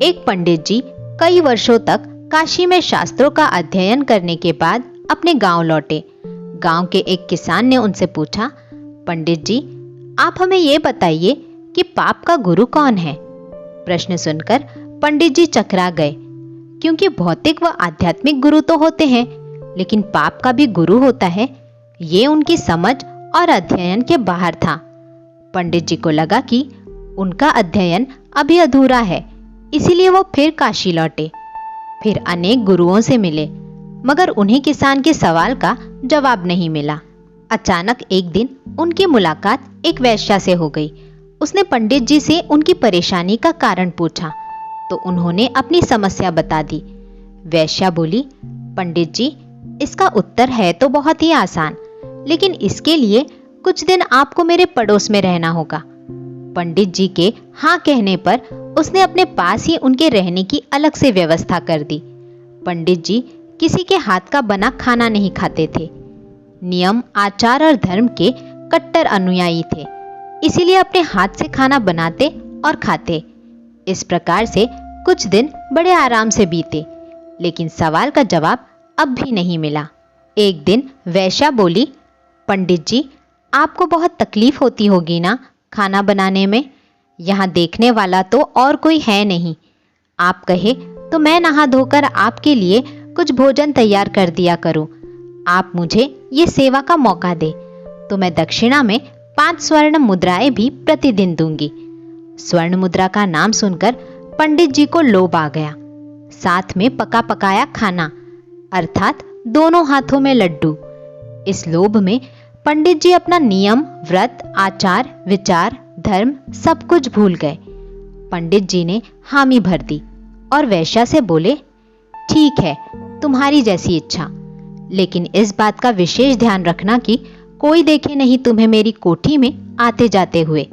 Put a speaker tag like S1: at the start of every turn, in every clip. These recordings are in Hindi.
S1: एक पंडित जी कई वर्षों तक काशी में शास्त्रों का अध्ययन करने के बाद अपने गांव लौटे। गांव के एक किसान ने उनसे पूछा, पंडित जी, आप हमें ये बताइए कि पाप का गुरु कौन है। प्रश्न सुनकर पंडित जी चकरा गए, क्योंकि भौतिक व आध्यात्मिक गुरु तो होते हैं, लेकिन पाप का भी गुरु होता है, ये उनकी समझ और अध्ययन के बाहर था। पंडित जी को लगा कि उनका अध्ययन अभी अधूरा है, इसीलिए वो फिर काशी लौटे। फिर अनेक गुरुओं से मिले, मगर उन्हें किसान के सवाल का जवाब नहीं मिला। अचानक एक दिन उनकी मुलाकात एक वैश्या से हो गई। उसने पंडित जी से उनकी परेशानी का कारण पूछा, तो उन्होंने अपनी समस्या बता दी। वैश्या बोली, पंडित जी, इसका उत्तर है तो बहुत ही आसान, लेकिन इसके लिए कुछ दिन आपको मेरे पड़ोस में रहना होगा। पंडित जी के हाँ कहने पर उसने अपने पास ही उनके रहने की अलग से व्यवस्था कर दी। पंडित जी किसी के हाथ का बना खाना नहीं खाते थे। नियम, आचार और धर्म के कट्टर अनुयायी थे, इसीलिए अपने हाथ से खाना बनाते और खाते। इस प्रकार से कुछ दिन बड़े आराम से बीते, लेकिन सवाल का जवाब अब भी नहीं मिला। एक दिन वैश्या बोली, पंडित जी, आपको बहुत तकलीफ होती होगी ना खाना बनाने में। यहाँ देखने वाला तो और कोई है नहीं। आप कहे तो मैं नहा धोकर आपके लिए कुछ भोजन तैयार कर दिया करूं। आप मुझे ये सेवा का मौका दे तो मैं दक्षिणा में 5 स्वर्ण मुद्राएं भी प्रतिदिन दूंगी। स्वर्ण मुद्रा का नाम सुनकर पंडित जी को लोभ आ गया। साथ में पका पकाया खाना, अर्थात दोनों हाथों में लड्डू। इस लोभ में पंडित जी अपना नियम, व्रत, आचार, विचार, धर्म सब कुछ भूल गए। पंडित जी ने हामी भर दी और वैश्या से बोले, ठीक है, तुम्हारी जैसी इच्छा, लेकिन इस बात का विशेष ध्यान रखना कि कोई देखे नहीं तुम्हें मेरी कोठी में आते जाते हुए।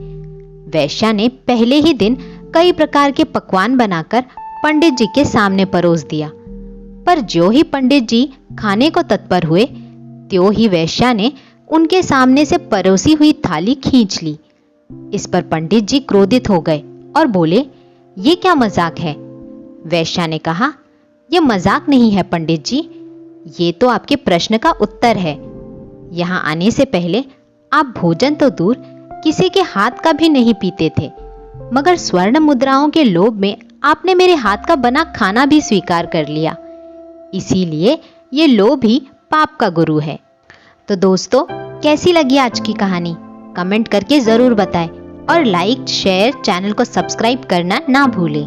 S1: वैश्या ने पहले ही दिन कई प्रकार के पकवान बनाकर पंडित जी के सामने परोस दिया, पर ज्यों ही पंडित जी खाने को तत्पर हुए, त्यों ही वैश्या ने उनके सामने से परोसी हुई थाली खींच ली। इस पर पंडित जी क्रोधित हो गए और बोले, ये क्या मजाक है। वैश्या ने कहा, ये मजाक नहीं है पंडित जी, ये तो आपके प्रश्न का उत्तर है। यहाँ आने से पहले आप भोजन तो दूर किसी के हाथ का भी नहीं पीते थे, मगर स्वर्ण मुद्राओं के लोभ में आपने मेरे हाथ का बना खाना भी स्वीकार कर लिया। इसीलिए ये लोभ ही पाप का गुरु है। तो दोस्तों, कैसी लगी आज की कहानी? कमेंट करके जरूर बताएं और लाइक, शेयर, चैनल को सब्सक्राइब करना ना भूलें।